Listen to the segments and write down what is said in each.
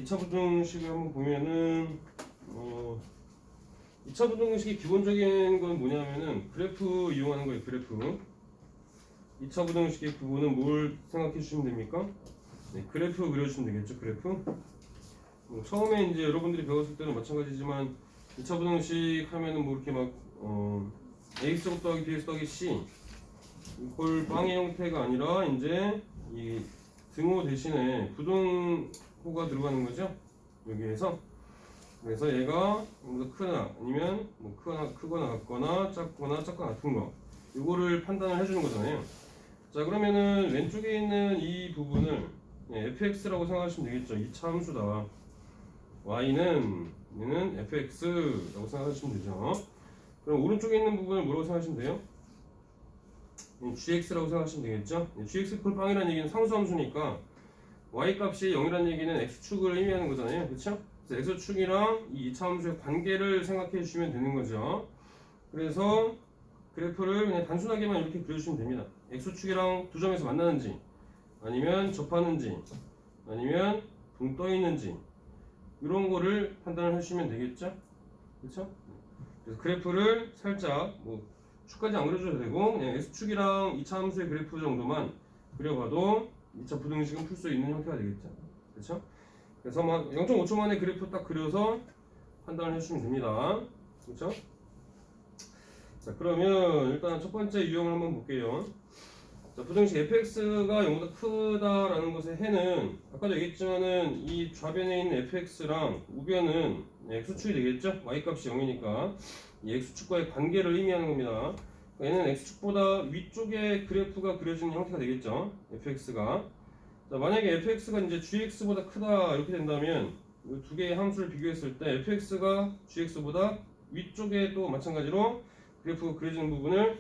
2차 부등식을 한번 보면은 2차 부등식의 기본적인 건 뭐냐면은 그래프 이용하는 거예요. 그래프. 2차 부등식의 구조는 뭘 생각해 주시면 됩니까? 네, 그래프 그려주시면 되겠죠. 그래프. 처음에 이제 여러분들이 배웠을 때는 마찬가지지만 2차 부등식 하면은 뭐 이렇게 막 ax 더하기 bx 더하기 c 이걸 빵의 형태가 아니라 이제 이 등호 대신에 부등호가 들어가는 거죠. 여기에서. 그래서 얘가 뭐 크나 아니면 뭐 크거나 같거나 작거나 같은 거 이거를 판단을 해주는 거잖아요. 자, 그러면은 왼쪽에 있는 이 부분을 fx라고 생각하시면 되겠죠. 이 참수다. y는 얘는 fx라고 생각하시면 되죠. 그럼 오른쪽에 있는 부분을 뭐라고 생각하시면 돼요? gx라고 생각하시면 되겠죠. gx 콜 빵이라는 얘기는 상수함수니까 y 값이 0이라는 얘기는 x축을 의미하는 거잖아요. 그렇죠? 그래서 x축이랑 이 2차 함수의 관계를 생각해 주시면 되는 거죠. 그래서 그래프를 그냥 단순하게만 이렇게 그려주시면 됩니다. x축이랑 두 점에서 만나는지 아니면 접하는지 아니면 붕 떠 있는지 이런 거를 판단을 해주시면 되겠죠. 그렇죠? 그래서 그래프를 살짝 뭐 축까지 안 그려줘도 되고 그냥 x축이랑 2차 함수의 그래프 정도만 그려봐도 2차 부등식은 풀 수 있는 형태가 되겠죠. 그렇죠? 그래서 막 0.5초 만에 그래프 딱 그려서 판단을 해주시면 됩니다. 그렇죠? 자, 그러면 일단 첫 번째 유형을 한번 볼게요. 자, 부등식 fx가 0보다 크다라는 것의 해는 아까도 얘기했지만은 이 좌변에 있는 fx랑 우변은 x축이 되겠죠? y값이 0이니까 이 x축과의 관계를 의미하는 겁니다. 얘는 x축보다 위쪽에 그래프가 그려지는 형태가 되겠죠? fx가. 자, 만약에 fx가 이제 gx보다 크다 이렇게 된다면 이 두 개의 함수를 비교했을 때 fx가 gx보다 위쪽에 또 마찬가지로 그래프가 그려지는 부분을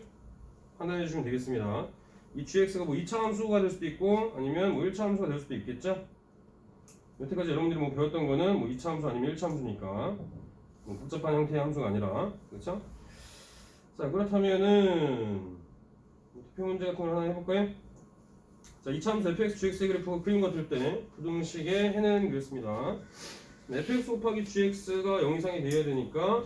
판단해 주시면 되겠습니다. 이 gx가 뭐 2차 함수가 될 수도 있고 아니면 뭐 1차 함수가 될 수도 있겠죠. 여태까지 여러분들이 뭐 배웠던 거는 뭐 2차 함수 아니면 1차 함수니까 뭐 복잡한 형태의 함수가 아니라 그렇죠? 자, 그렇다면은 투표 문제 같은 걸 하나 해볼까요? 자, 2차 함수 fx, gx의 그래프가 그림 같을 때 부등식의 해는 그랬습니다. fx 곱하기 gx가 0 이상이 되어야 되니까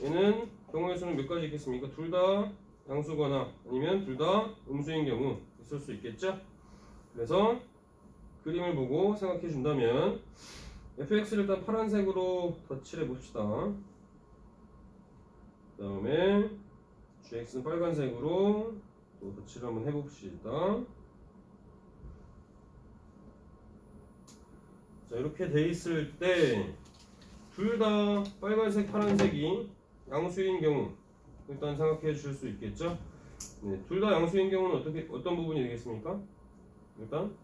얘는 경우의 수는 몇 가지 있겠습니까? 둘 다 양수거나 아니면 둘 다 음수인 경우 있을 수 있겠죠? 그래서 그림을 보고 생각해 준다면 fx를 일단 파란색으로 덧칠해 봅시다. 그 다음에 gx는 빨간색으로 또 덧칠을 한번 해봅시다. 자, 이렇게 돼 있을 때 둘 다 빨간색, 파란색이 양수인 경우 일단 생각해 주실 수 있겠죠? 네, 둘 다 양수인 경우는 어떤 부분이 되겠습니까? 일단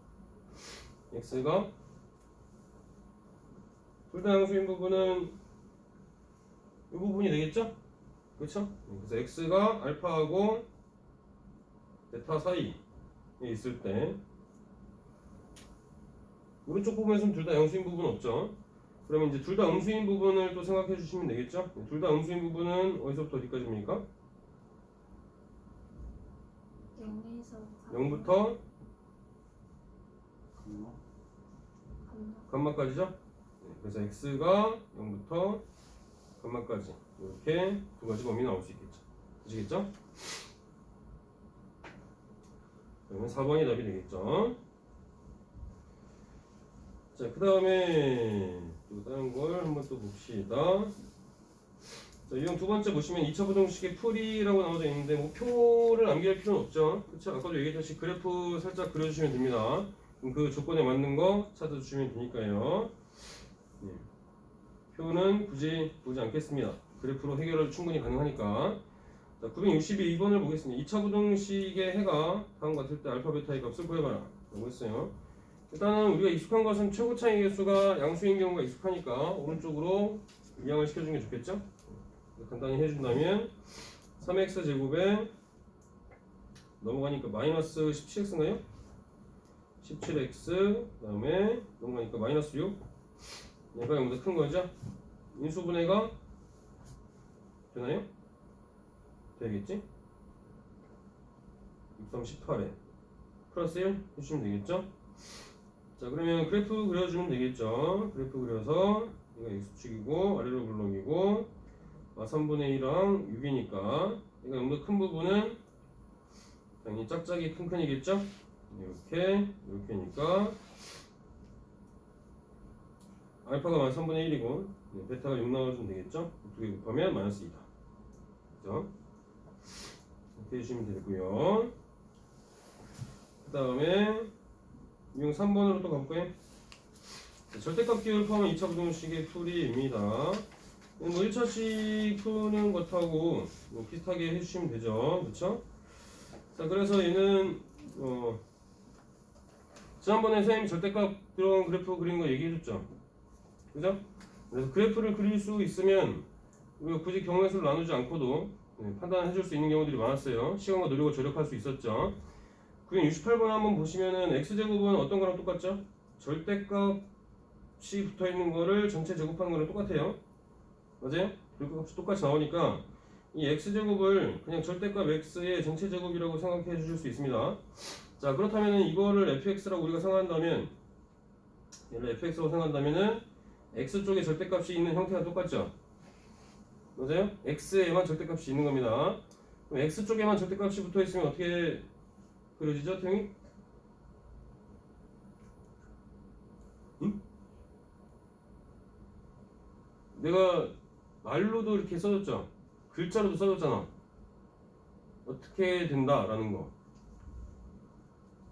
x가 둘 다 양수인 부분은 이 부분이 되겠죠? 그렇죠? 그래서 x가 알파하고 베타 사이에 있을 때 오른쪽 부분에서는 둘 다 양수인 부분 없죠? 그러면 이제 둘 다 음수인 부분을 또 생각해 주시면 되겠죠? 둘 다 음수인 부분은 어디서부터 어디까지입니까? 0부터 감마까지죠? 그래서 x가 0부터 감마까지 이렇게 두 가지 범위 나올 수 있겠죠. 아시겠죠? 그러면 4번이 답이 되겠죠. 자, 그 다음에 또 다른 걸 한번 또 봅시다. 자, 유형 두 번째 보시면 2차 부등식의 풀이라고 나와져 있는데 뭐 표를 암기할 필요는 없죠. 그렇죠? 아까도 얘기했듯이 그래프 살짝 그려주시면 됩니다. 그럼 그 조건에 맞는 거 찾아주시면 되니까요. 네. 표는 굳이 보지 않겠습니다. 그래프로 해결을 충분히 가능하니까. 자, 962번을 보겠습니다. 2차 부등식의 해가 다음과 같을 때 알파 베타의 값을 구해봐라 라고 했어요. 일단은 우리가 익숙한 것은 최고 차이 개수가 양수인 경우가 익숙하니까 오른쪽으로 이항을 시켜주는 게 좋겠죠? 간단히 해준다면 3x 제곱에 넘어가니까 마이너스 17x인가요? 17x 그 다음에 넘어가니까 마이너스 6 얘가 0보다 큰 거죠? 인수분해가 되나요? 되겠지? 6, 3, 18에 플러스 1 해주시면 되겠죠? 자, 그러면 그래프 그려주면 되겠죠. 그래프 그려서 이거 x축이고 아래로 블록이고 3분의 1이랑 6이니까 이거 영도 큰 부분은 당연히 짝짝이 큰이겠죠. 이렇게니까 알파가 3분의 1이고 베타가 6 나와주면 되겠죠. 두 개 곱하면 마이너스 2다. 그죠? 이렇게 해주시면 되고요. 그 다음에 유형 3번으로 또 가볼까요? 절대값 기호를 포함한 2차 부등식의 풀이입니다. 뭐 1차씩 푸는 것하고 뭐 비슷하게 해주시면 되죠. 그쵸? 자, 그래서 얘는 지난번에 선생님이 절대값 들어간 그래프 그리는 거 얘기해줬죠. 그죠? 그래서 그래프를 그릴 수 있으면 우리가 굳이 경우의 수를 나누지 않고도 판단해줄 수 있는 경우들이 많았어요. 시간과 노력을 절약할 수 있었죠. 그럼 68번 한번 보시면은 x제곱은 어떤 거랑 똑같죠? 절대값이 붙어있는 거를 전체 제곱하는 거랑 똑같아요. 맞아요? 절대값이 똑같이 나오니까 이 x제곱을 그냥 절대값 x의 전체 제곱이라고 생각해 주실 수 있습니다. 자, 그렇다면 이거를 fx라고 우리가 생각한다면 얘를 fx라고 생각한다면은 x 쪽에 절대값이 있는 형태가 똑같죠? 맞아요? x에만 절대값이 있는 겁니다. 그럼 x 쪽에만 절대값이 붙어 있으면 어떻게 그려지죠, 태용이? 응? 내가 말로도 이렇게 써줬죠? 글자로도 써줬잖아. 어떻게 된다라는 거.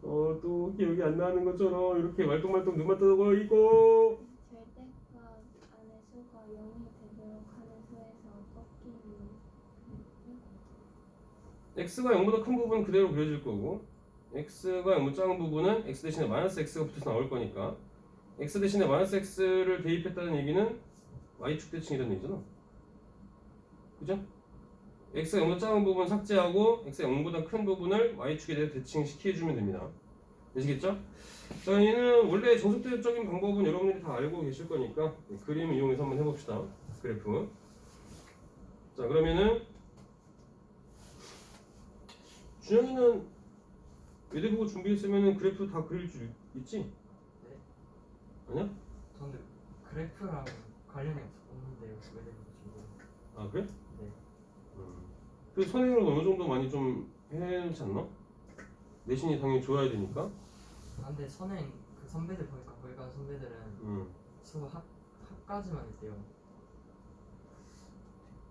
또 기억이 안 나는 것처럼 이렇게 말똥말똥 눈만 떠버리고 절대값 안에 수가 0이 되도록 하는 수에서 꺾이는 x가 0보다 큰 부분은 그대로 그려질 거고 x가 0보다 작은 부분은 x 대신에 마이너스 x가 붙어서 나올 거니까 x 대신에 마이너스 x를 대입했다는 얘기는 y축 대칭이라는 얘기잖아. 그죠? x가 0보다 작은 부분 삭제하고 x가 0보다 큰 부분을 y축에 대해 대칭시켜주면 됩니다. 되시겠죠? 자, 얘는 원래 정석적인 방법은 여러분들이 다 알고 계실 거니까 그림 이용해서 한번 해봅시다. 그래프. 자, 그러면은 준영이는 외대보고 준비했으면 그래프 다 그릴 줄 있지? 네. 아니야? 저는 그래프랑 관련이 없는데요. 왜 되는지 지금. 아, 그래? 네. 그 선행으로 어느 정도 많이 좀 해놓지 않나? 내신이 당연히 좋아야 되니까. 아, 근데 선행 그 선배들 보니까 거기 간 선배들은 수업 학까지만 했대요.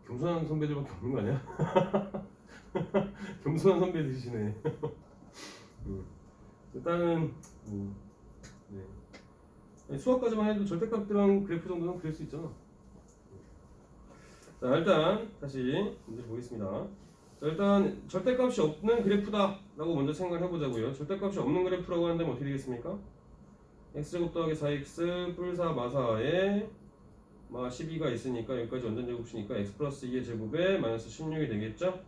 겸손한 선배들밖에 없는 거 아니야? 겸손한 선배들이시네. 일단은 네. 수학까지만 해도 절대값들랑 그래프 정도는 그릴 수 있잖아. 자, 일단 다시 문제 보겠습니다. 자, 일단 절대값이 없는 그래프다 라고 먼저 생각을 해보자고요. 절대값이 없는 그래프라고 한다면 어떻게 되겠습니까? x제곱 더하기 4x 뿔4 마사에 12가 있으니까 여기까지 완전 제곱이니까 x 플러스 2의 제곱에 마이너스 16이 되겠죠?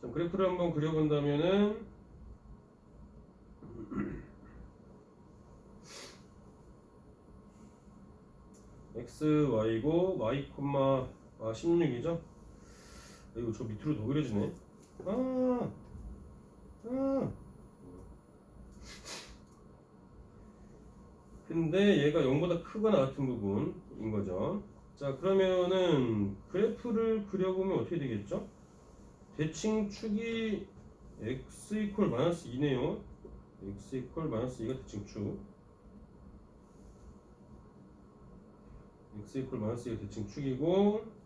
자, 그래프를 한번 그려본다면은 x, y고 y, 16이죠? 이거 저 밑으로 더 그려지네. 근데 얘가 0보다 크거나 같은 부분인 거죠. 자, 그러면은 그래프를 그려보면 어떻게 되겠죠? 대칭축이 x 이퀄 마이너스 2네요. x 이퀄 마이너스 2가 대칭축. x 이퀄 마이너스 2가 대칭축이고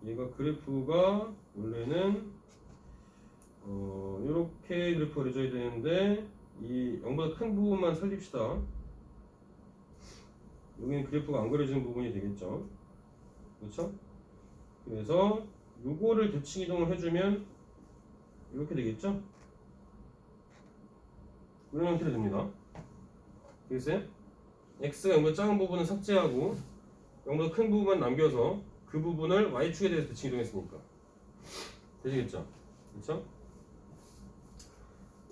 얘가 그래프가 원래는 이렇게 그래프가 그려져야 되는데 이 0보다 큰 부분만 살립시다. 여기는 그래프가 안 그려지는 부분이 되겠죠. 그렇죠? 그래서 요거를 대칭 이동을 해주면 이렇게 되겠죠? 이런 형태로 됩니다. 되겠어요? x가 0보다 작은 부분은 삭제하고 0보다 큰 부분만 남겨서 그 부분을 y축에 대해서 대칭 이동했으니까 되시겠죠? 그렇죠?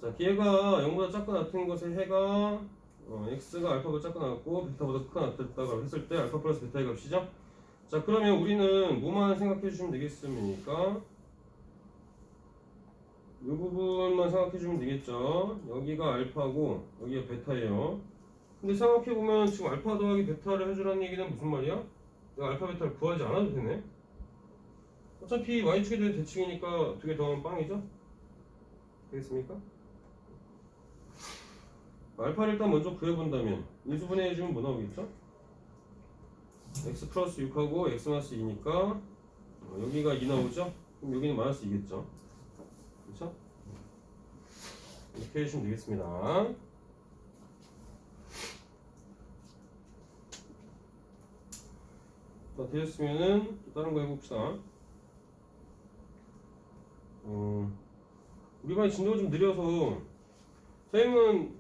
자, 기회가 0보다 작거나 같은 것의 해가 x가 알파보다 작거나 같고 베타보다 크거나 같다고 했을 때 알파 플러스 베타의 값이죠? 자, 그러면 우리는 뭐만 생각해 주시면 되겠습니까? 이 부분만 생각해 주면 되겠죠? 여기가 알파고 여기가 베타예요. 근데 생각해보면 지금 알파 더하기 베타를 해주라는 얘기는 무슨 말이야? 내가 알파 베타를 구하지 않아도 되네. 어차피 y축에 대한 대칭이니까 두 개 더하면 빵이죠? 되겠습니까? 알파를 일단 먼저 구해본다면 인수분해 해주면 뭐 나오겠죠? x 플러스 6하고 x 마이너스 2니까 여기가 2 나오죠? 그럼 여기는 마이너스 2겠죠? 그렇죠? 이렇게 해주시면 되겠습니다. 자, 되셨으면은 또 다른 거 해봅시다. 우리 반이 진도가 좀 느려서 선생님은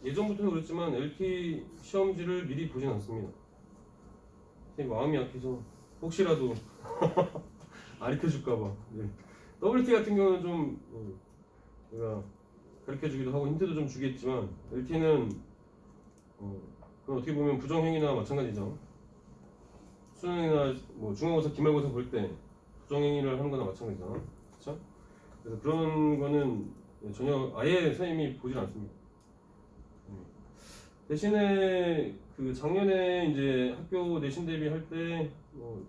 예전부터 그랬지만 LT 시험지를 미리 보진 않습니다. 선생님 마음이 약해서 혹시라도 가르쳐줄까봐. 네. WT 같은 경우는 좀 내가 가르쳐주기도 하고 힌트도 좀 주겠지만 LT는 그건 어떻게 보면 부정행위나 마찬가지죠. 수능이나 뭐 중간고사, 기말고사 볼 때 부정행위를 하는 거나 마찬가지잖아. 그렇죠? 그래서 그런 거는 전혀 아예 선생님이 보질 않습니다. 대신에 그 작년에 이제 학교 내신 대비 할 때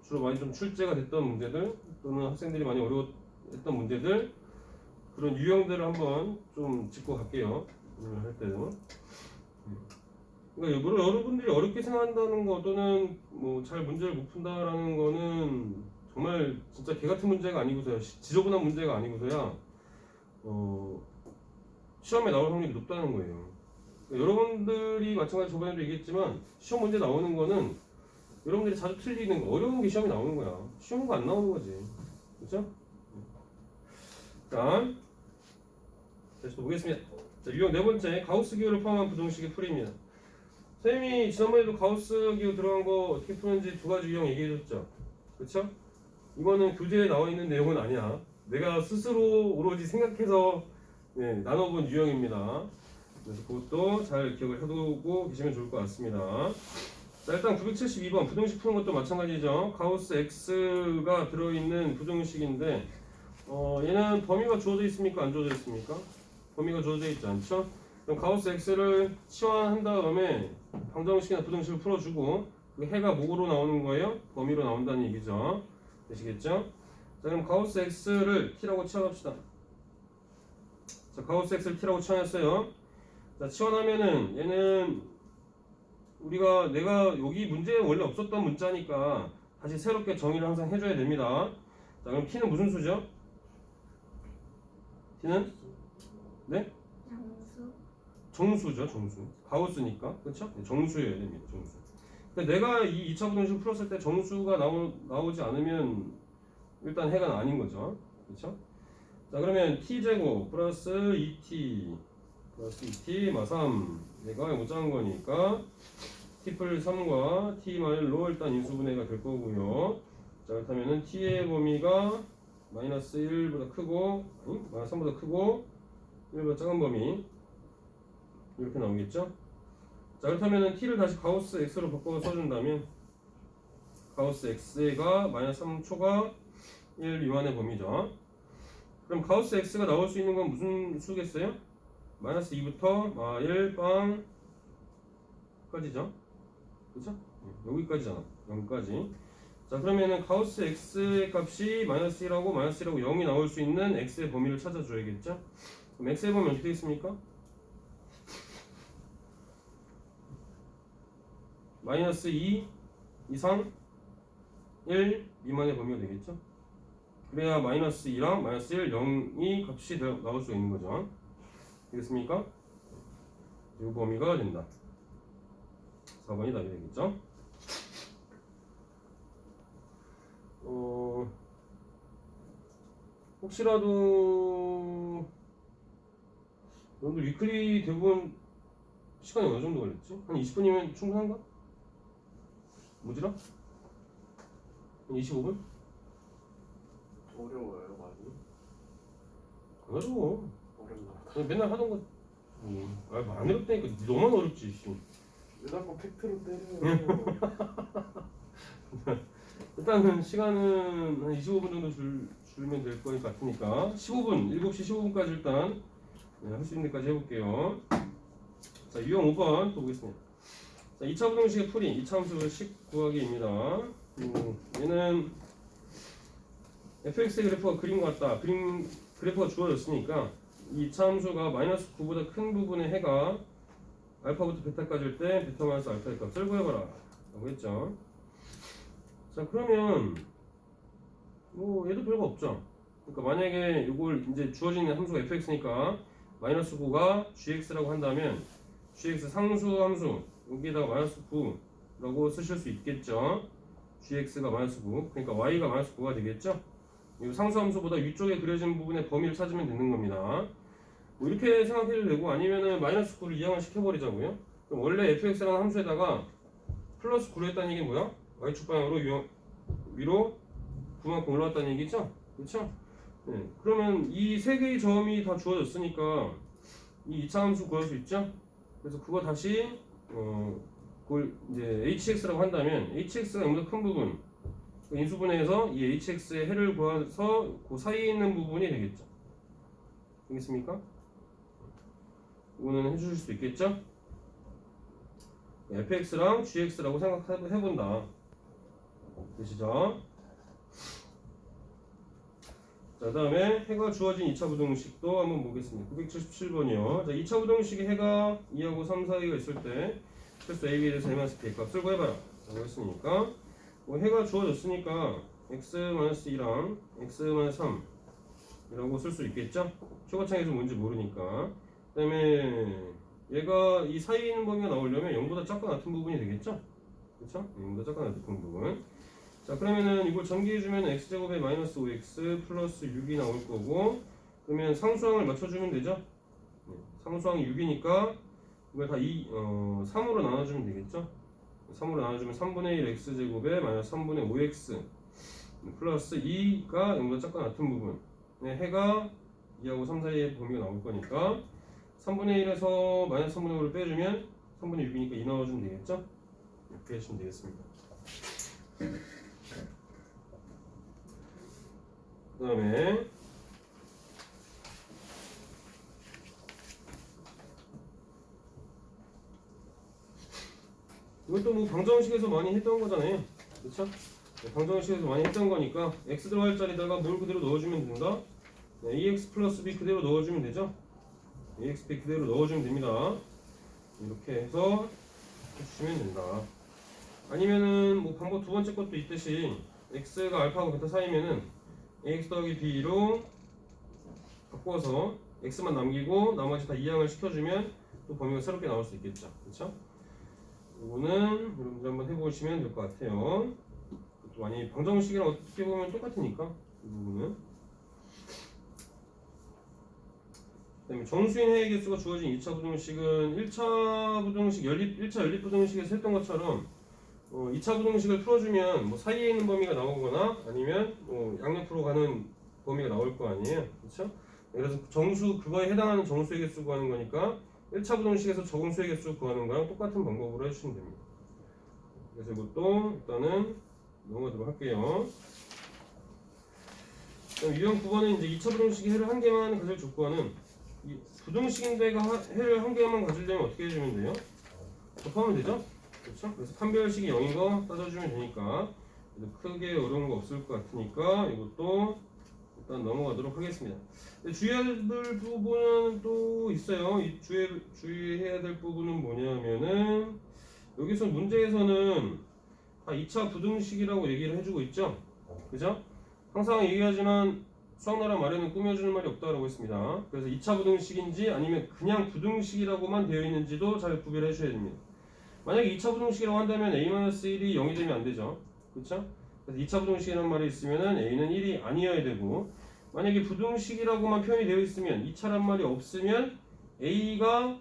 주로 많이 좀 출제가 됐던 문제들 또는 학생들이 많이 어려워했던 문제들 그런 유형들을 한번 좀 짚고 갈게요. 오늘 할 때는. 그러니까 여러분들이 어렵게 생각한다는 거 또는 뭐 잘 문제를 못 푼다라는 거는 정말 진짜 개 같은 문제가 아니고서야 지저분한 문제가 아니고서야 시험에 나올 확률이 높다는 거예요. 그러니까 여러분들이 마찬가지 저번에도 얘기했지만 시험 문제 나오는 거는 여러분들이 자주 틀리는 거 어려운 게 시험에 나오는 거야. 쉬운 거 안 나오는 거지. 그렇죠? 자, 다시 또 보겠습니다. 자, 유형 네 번째 가우스 기호를 포함한 부정식의 풀이입니다. 선생님이 지난번에도 가우스 기호 들어간 거 어떻게 푸는지 두 가지 유형 얘기해줬죠. 그렇죠? 이거는 교재에 나와 있는 내용은 아니야. 내가 스스로 오로지 생각해서 나눠본 유형입니다. 그래서 그것도 잘 기억을 해두고 계시면 좋을 것 같습니다. 자, 일단 972번 부정식 푸는 것도 마찬가지죠. 가우스 X가 들어있는 부정식인데 얘는 범위가 주어져 있습니까? 안 주어져 있습니까? 범위가 주어져 있지 않죠? 그럼 가우스 X를 치환한 다음에 방정식이나 부정식을 풀어주고 그 해가 뭐로 나오는 거예요? 범위로 나온다는 얘기죠. 되시겠죠? 자, 그럼 가우스 X를 T라고 치환합시다. 자, 가우스 X를 T라고 치환했어요. 자, 치환하면은 얘는 내가 여기 문제에 원래 없었던 문자니까 다시 새롭게 정의를 항상 해줘야 됩니다. 자, 그럼 T는 무슨 수죠? T는? 네? 정수죠, 정수. 가우스니까. 그쵸? 네, 정수여야 됩니다, 정수. 그러니까 내가 이 2차 부정식을 풀었을 때 정수가 나오지 않으면 일단 해가 아닌 거죠. 그쵸? 자, 그러면 t제곱 플러스 2t 플러스 2t 마 3 내가 못 작은 거니까 t플 3과 t-로 일단 인수분해가 될 거고요. 자, 그렇다면은 t의 범위가 마이너스 1보다 크고 마이너스 3보다 크고 1보다 작은 범위 이렇게 나오겠죠? 자, 그렇다면은 t를 다시 가우스 x로 바꿔서 써준다면 가우스 x가 마이너스 3초가 1 미만의 범위죠. 그럼 가우스 x가 나올 수 있는 건 무슨 수겠어요? 마이너스 2부터 1 빵까지죠. 그쵸? 여기까지잖아. 0까지. 자, 그러면은 가우스 x의 값이 마이너스 1하고 마이너스 1하고 0이 나올 수 있는 x의 범위를 찾아줘야겠죠? 그럼 x의 범위 어떻게 되겠습니까? 마이너스 2 이상 1 미만의 범위가 되겠죠? 그래야 마이너스 2랑 마이너스 1, 0이 값이 나올 수 있는 거죠. 되겠습니까? 이 범위가 된다. 4번이 답이 되겠죠? 혹시라도 여러분들 위클리 대부분 시간이 어느 정도 걸렸지? 한 20분이면 충분한가? 뭐지라? 한 25분? 어려워요 많이? 안 어려워. 어렵나? 그냥 맨날 하던 거. 안 어렵다니까. 너만 어렵지. 씨. 왜 자꾸 팩트로 때려요? 일단은 시간은 한 25분 정도 줄면 될 것 같으니까 15분, 7시 15분까지 일단 할 수 있는 데까지 해볼게요. 자, 유형 5번 또 보겠습니다. 자, 2차 부등식의 풀이 2차 함수식 구하기입니다. 얘는 fx의 그래프가 그림 같다. 그래프가 주어졌으니까 이 2차 함수가 마이너스 9보다 큰 부분의 해가 알파부터 베타까지일 때 베타 마이너스 알파의 값을 구해봐라 라고 했죠. 자, 그러면 뭐 얘도 별거 없죠. 그러니까 만약에 이걸 이제 주어지는 함수가 fx니까 마이너스 9가 gx라고 한다면 gx 상수 함수 여기다가 마이너스 9라고 쓰실 수 있겠죠. gx가 마이너스 9, 그러니까 y가 마이너스 9가 되겠죠. 이 상수 함수보다 위쪽에 그려진 부분의 범위를 찾으면 되는 겁니다. 뭐 이렇게 생각해도 되고 아니면은 마이너스 9를 이항을 시켜버리자고요. 그럼 원래 fx라는 함수에다가 플러스 9를 했다는 얘기 뭐야? y축 방향으로 위로 9만큼 올라왔다는 얘기죠? 그렇죠? 네. 그러면 이 세 개의 점이 다 주어졌으니까 이 2차 함수 구할 수 있죠? 그래서 그거 다시 그걸 이제 hx라고 한다면 hx가 0보다 큰 부분 인수분해해서 이 hx의 해를 구해서 그 사이에 있는 부분이 되겠죠. 되겠습니까? 이거는 해주실 수 있겠죠? fx랑 gx라고 생각해본다. 되시죠? 자, 그 다음에 해가 주어진 2차 부등식도 한번 보겠습니다. 977번이요. 자, 2차 부등식에 해가 2하고 3 사이가 있을 때 최소 AB에 대해서 A-B의 값을 구해봐라 라고 했으니까 뭐 해가 주어졌으니까 x-2랑 x-3 이라고 쓸 수 있겠죠? 최고창에서 뭔지 모르니까. 그 다음에 얘가 이 사이에 있는 범위가 나오려면 0보다 작거나 같은 부분이 되겠죠? 그쵸? 0보다 작거나 같은 부분. 자, 그러면은 이걸 전개해주면 x제곱에 마이너스 5x 플러스 6이 나올 거고, 그러면 상수항을 맞춰주면 되죠? 상수항이 6이니까 이걸 다 3으로 나눠주면 되겠죠? 3으로 나눠주면 3분의 1 x제곱에 마이너스 3분의 5x 플러스 2가 0보다 작거나 같은 부분. 해가 2하고 3 사이의 범위가 나올 거니까 3분의 1에서 마이너스 3분의 5를 빼주면 3분의 6이니까 2 넣어주면 되겠죠? 이렇게 해주시면 되겠습니다. 그 다음에 이것도 뭐 방정식에서 많이 했던 거잖아요. 그쵸? 방정식에서 많이 했던 거니까 x 들어갈 자리에다가 뭘 그대로 넣어주면 된다. ax 플러스 b 그대로 넣어주면 되죠. ax, b 그대로 넣어주면 됩니다. 이렇게 해서 해주시면 된다. 아니면은 뭐 방법 두 번째 것도 있듯이 x가 알파하고 베타 사이면은 ax 더하기 b로 바꿔서 x만 남기고 나머지 다 이항을 시켜주면 또 범위가 새롭게 나올 수 있겠죠. 그렇죠? 이거는 여러분들 한번 해보시면 될 것 같아요. 또 많이 방정식이랑 어떻게 보면 똑같으니까 이 부분은. 그다음에 정수인 해의 개수가 주어진 2차 부등식은 1차 부등식 1차 연립 부등식에서 했던 것처럼 2차 부등식을 풀어주면 뭐 사이에 있는 범위가 나오거나 아니면 양옆으로 가는 범위가 나올 거 아니에요. 그렇죠? 그래서 정수 그거에 해당하는 정수의 개수 구하는 거니까 1차 부등식에서 적응수의 개수 구하는 거랑 똑같은 방법으로 해주시면 됩니다. 그래서 이것도 일단은 넘어가도록 할게요. 그럼 유형 9번은 이제 2차 부등식이 해를 한 개만 가질 조건은 이 부등식인데가 해를 한 개만 가지려면 어떻게 해주면 돼요? 곱하면 되죠? 그렇죠? 그래서 판별식이 0인 거 따져주면 되니까 크게 어려운 거 없을 것 같으니까 이것도 일단 넘어가도록 하겠습니다. 주의해야 될 부분은 또 있어요. 이 주의해야 될 부분은 뭐냐면은 여기서 문제에서는 다 2차 부등식이라고 얘기를 해주고 있죠. 그죠? 항상 얘기하지만 수학나라 말에는 꾸며주는 말이 없다고 했습니다. 그래서 2차 부등식인지 아니면 그냥 부등식이라고만 되어 있는지도 잘 구별해 주셔야 됩니다. 만약에 2차 부등식이라고 한다면 a-1이 0이 되면 안 되죠. 그렇죠? 그래서 2차 부등식이라는 말이 있으면 a는 1이 아니어야 되고, 만약에 부등식이라고만 표현이 되어 있으면 2차란 말이 없으면 a가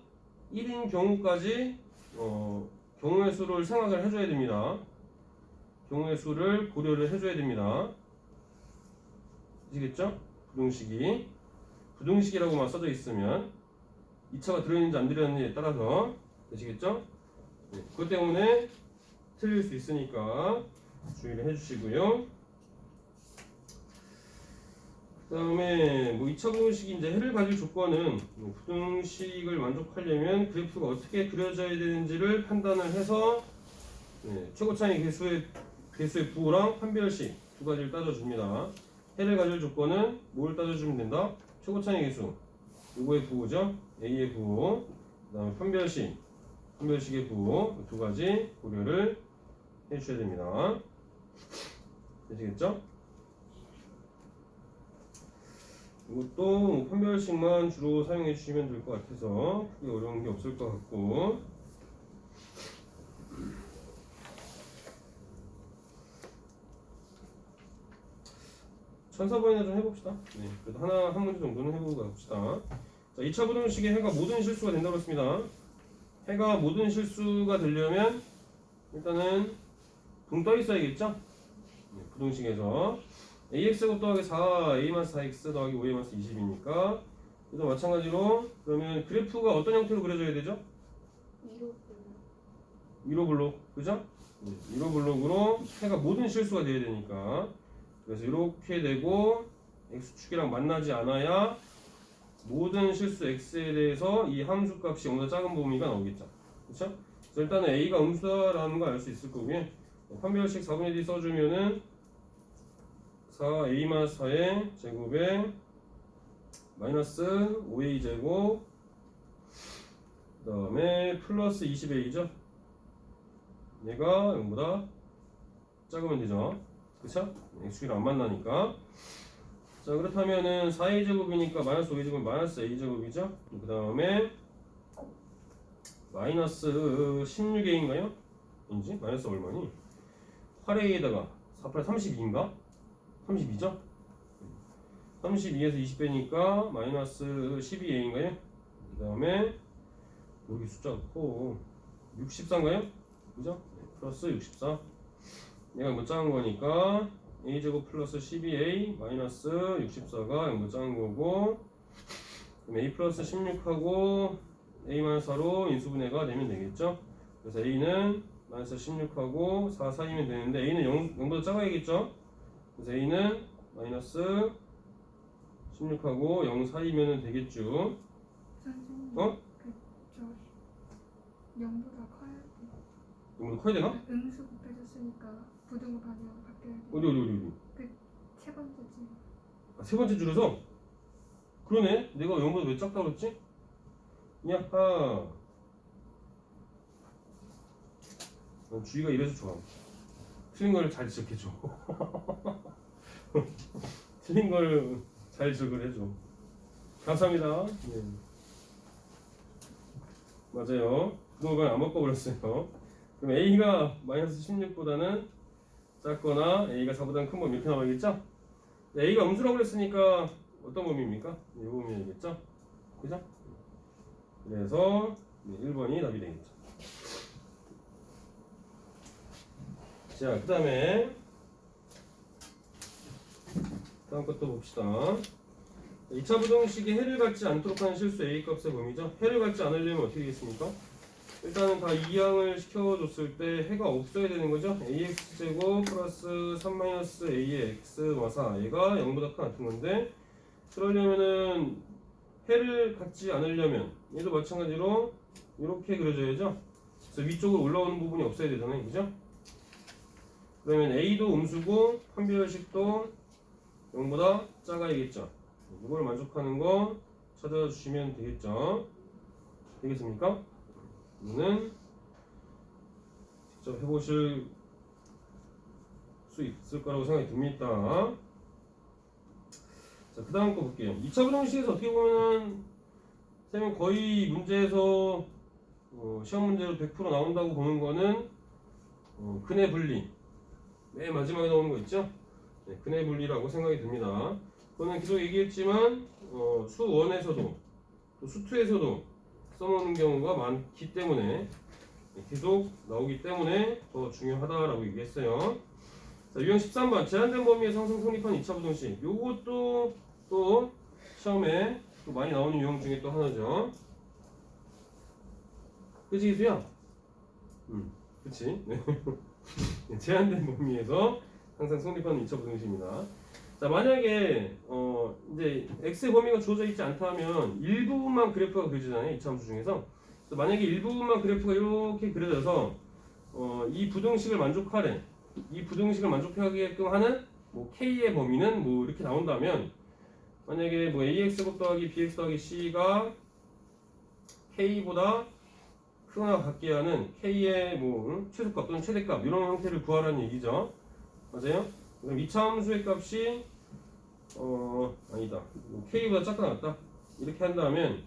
1인 경우까지 경우의 수를 생각을 해줘야 됩니다. 경우의 수를 고려를 해줘야 됩니다. 아시겠죠? 부등식이라고만 써져 있으면 2차가 들어있는지 안 들어있는지에 따라서 되시겠죠? 네, 그것 때문에 틀릴 수 있으니까 주의를 해주시고요. 그 그다음에 뭐 2차 부등식이 이제 해를 가질 조건은 뭐 부등식을 만족하려면 그래프가 어떻게 그려져야 되는지를 판단을 해서 최고 차이 개수의 부호랑 판별식 두 가지를 따져줍니다. 해를 가질 조건은 뭘 따져주면 된다? 최고 차이 개수 요거의 부호죠. A의 부호 그다음에 판별식의 부호 두 가지 고려를 해주셔야 됩니다. 되시겠죠? 이것도 뭐 판별식만 주로 사용해 주시면 될 것 같아서 크게 어려운 게 없을 것 같고 천사번이나 좀 해봅시다. 네, 그래도 한 문제 정도는 해보고 가봅시다. 자, 2차 부등식에 해가 모든 실수가 된다고 했습니다. 해가 모든 실수가 되려면 일단은 붕 떠 있어야겠죠? 네, 부등식에서 ax 곱하기 4, a-4x 더하기 5a-20이니까 또 마찬가지로 그러면 그래프가 어떤 형태로 그려져야 되죠? 위로 블록, 그죠? 네, 위로 블록으로 해가 모든 실수가 돼야 되니까 그래서 이렇게 되고 x축이랑 만나지 않아야 모든 실수 x에 대해서 이 함수 값이 0보다 작은 범위가 나오겠죠. 그렇죠? 그래서 일단은 a가 음수다라는 걸 알 수 있을 거고요. 판별식 4분의 1 써주면은 4a-4의 제곱에 마이너스 5a 제곱 그 다음에 플러스 20a죠. 얘가 0보다 작으면 되죠. 그쵸? x축이랑 안 만나니까. 자, 그렇다면은 4a 제곱이니까 마이너스 5a 제곱은 마이너스 a 제곱이죠. 그 다음에 마이너스 16a인가요? 인지? 마이너스 얼마니? 8a에다가 4, 8, 32인가? 32죠? 32에서 20 빼니까 마이너스 12a인가요? 그 다음에 여기 숫자가 커 64인가요? 그죠? 플러스 64 얘가 뭐 작은 거니까 a제곱 플러스 12a 마이너스 64가 뭐 작은 거고 그럼 a 플러스 16하고 a-4로 인수분해가 되면 되겠죠? 그래서 a는 마이너스 16하고 4 사이면 되는데 a는 0보다 작아야겠죠? 그래서 a는 마이너스 16하고 0 사이면 되겠죠? 선생님, 어? 저 0보다 커야 돼. 0보다 커야 되나? 음수 곱해줬으니까 부등호 방향 바뀌어야 돼. 어디? 세 번째지. 아, 세 번째 줄에서? 그러네? 내가 0보다 왜 작다고 그랬지? 야하 난 주의가 이래서 좋아. 틀린 걸 잘 지적해줘. 틀린 걸 잘 지적을 해줘. 감사합니다. 네. 맞아요. 그동안 안 바꿔버렸어요. 그럼 A가 마이너스 16보다는 작거나 A가 4보다는 큰 범위 이렇게 나와야겠죠? A가 음수라고 그랬으니까 어떤 범위입니까? 이 범위이겠죠? 그죠? 그래서 1번이 답이 되겠죠. 자, 그 다음에 다음 것도 봅시다. 2차 부등식이 해를 갖지 않도록 하는 실수 A 값의 범위죠. 해를 갖지 않으려면 어떻게 되겠습니까? 일단은 다 이항을 시켜줬을 때 해가 없어야 되는 거죠. ax제곱 플러스 3-a의 x와 4 얘가 0보다 같은 건데 그러려면은 해를 갖지 않으려면 얘도 마찬가지로 이렇게 그려져야죠. 그래서 위쪽으로 올라오는 부분이 없어야 되잖아요. 그죠? 그러면 a도 음수고 판별식도 0보다 작아야겠죠. 이걸 만족하는 거 찾아주시면 되겠죠. 되겠습니까? 이거는 직접 해보실 수 있을 거라고 생각이 듭니다. 자, 그 다음 거 볼게요. 2차 부등식에서 어떻게 보면은 쌤은 거의 문제에서 시험 문제로 100% 나온다고 보는 거는 근해 분리 맨 마지막에 나오는 거 있죠? 네, 근해 분리라고 생각이 듭니다. 그거는 계속 얘기했지만 수 1에서도 또 수 2에서도 써먹는 경우가 많기 때문에 계속 나오기 때문에 더 중요하다라고 얘기했어요. 자, 유형 13번 제한된 범위의 상승 성립한 2차 부등식 요것도 또 시험에 또 많이 나오는 유형 중에 또 하나죠. 그치 기수야? 그치? 네. 제한된 범위에서 항상 성립하는 2차 부등식입니다. 자, 만약에 이제 x의 범위가 주어져 있지 않다면 일부분만 그래프가 그려지잖아요. 2차 함수 중에서. 그래서 만약에 일부분만 그래프가 이렇게 그려져서 이 부등식을 만족하래. 이 부등식을 만족하게끔 하는 뭐 k의 범위는 뭐 이렇게 나온다면 만약에 뭐 ax 곱 더하기 bx 더하기 c가 k보다 크거나 같게 하는 k의 뭐 최소값 또는 최대값 이런 형태를 구하라는 얘기죠. 맞아요? 그럼 2차 함수의 값이 아니다. k보다 작거나 같다. 이렇게 한다면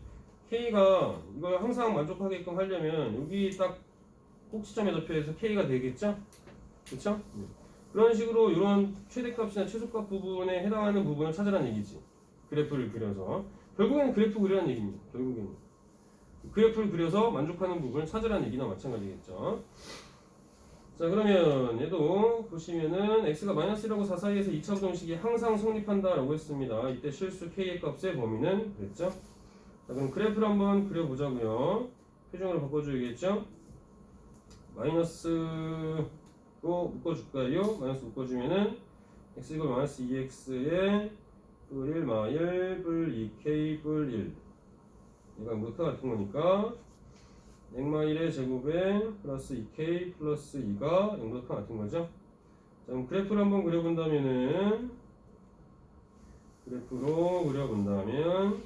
k가 이걸 항상 만족하게끔 하려면 여기 딱 꼭지점에 접해서 k가 되겠죠? 그렇죠? 그런 식으로 이런 최대값이나 최소값 부분에 해당하는 부분을 찾으라는 얘기지. 그래프를 그려서 결국에는 그래프 그리라는 얘기입니다. 결국에는 그래프를 그려서 만족하는 부분을 찾으라는 얘기나 마찬가지겠죠. 자, 그러면 얘도 보시면은 x가 -1하고 4 사이에서 2차 부등식이 항상 성립한다라고 했습니다. 이때 실수 k의 값의 범위는 그랬죠. 자, 그럼 그래프를 한번 그려보자고요. 표정으로 바꿔줘야겠죠. 마이너스로 묶어줄까요? 마이너스 묶어주면은 x 이걸 -2x에 뿔 1 마일 뿔 2k 뿔 1. 얘가 무조건 같은 거니까 넥마일의 제곱에 플러스 2k 플러스 2가 0보다 같은 거죠. 자, 그럼 그래프를 한번 그려본다면은 그래프로 그려본다면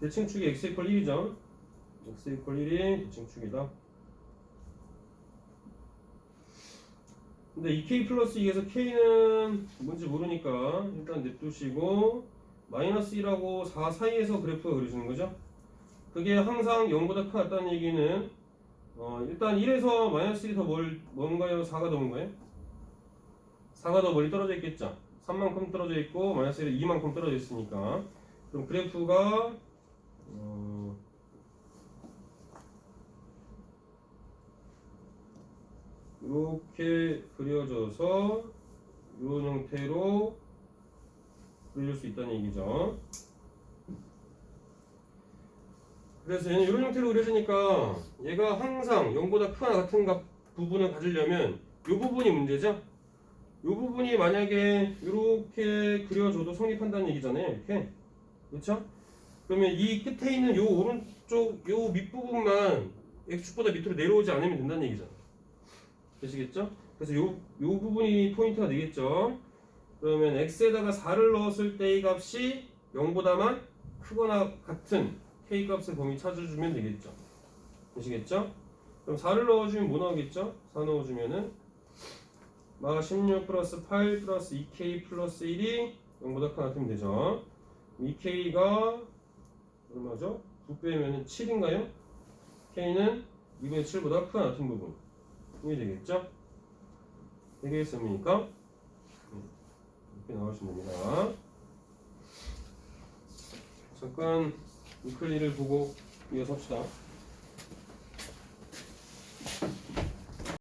대칭축이 x 이퀄 1이죠. x 이퀄 1이 대칭축이다. 근데 2k 플러스 2에서 k는 뭔지 모르니까 일단 냅두시고 마이너스 1하고 4 사이에서 그래프가 그려지는 거죠. 그게 항상 0보다 크다는 얘기는 일단 1에서 마이너스 1이 더 뭔가요? 4가 더 뭔가요? 4가 더 멀리 떨어져 있겠죠. 3만큼 떨어져 있고 마이너스 1이 2만큼 떨어져 있으니까 그럼 그래프가 이렇게 그려져서 이런 형태로 그려질 수 있다는 얘기죠. 그래서 얘는 이런 형태로 그려지니까 얘가 항상 0보다 크거나 같은 부분을 가지려면 이 부분이 문제죠. 이 부분이 만약에 이렇게 그려줘도 성립한다는 얘기잖아요. 이렇게. 그렇죠? 그러면 이 끝에 있는 이 오른쪽 이 밑부분만 x축보다 밑으로 내려오지 않으면 된다는 얘기잖아요. 되시겠죠? 그래서 요 부분이 포인트가 되겠죠. 그러면 x에다가 4를 넣었을 때의 값이 0보다만 크거나 같은 k 값의 범위 찾아주면 되겠죠. 되시겠죠? 그럼 4를 넣어주면 뭐 나오겠죠? 4 넣어주면은 막 16 플러스 8 플러스 2k 플러스 1이 0보다 크거나 같으면 되죠. 2k가 얼마죠? 9 빼면 7인가요? k는 2분의 7보다 크거나 같은 부분 이 되겠죠? 되겠습니까? 이렇게 나오시면 됩니다. 잠깐 위클리를 보고 이어서 합시다.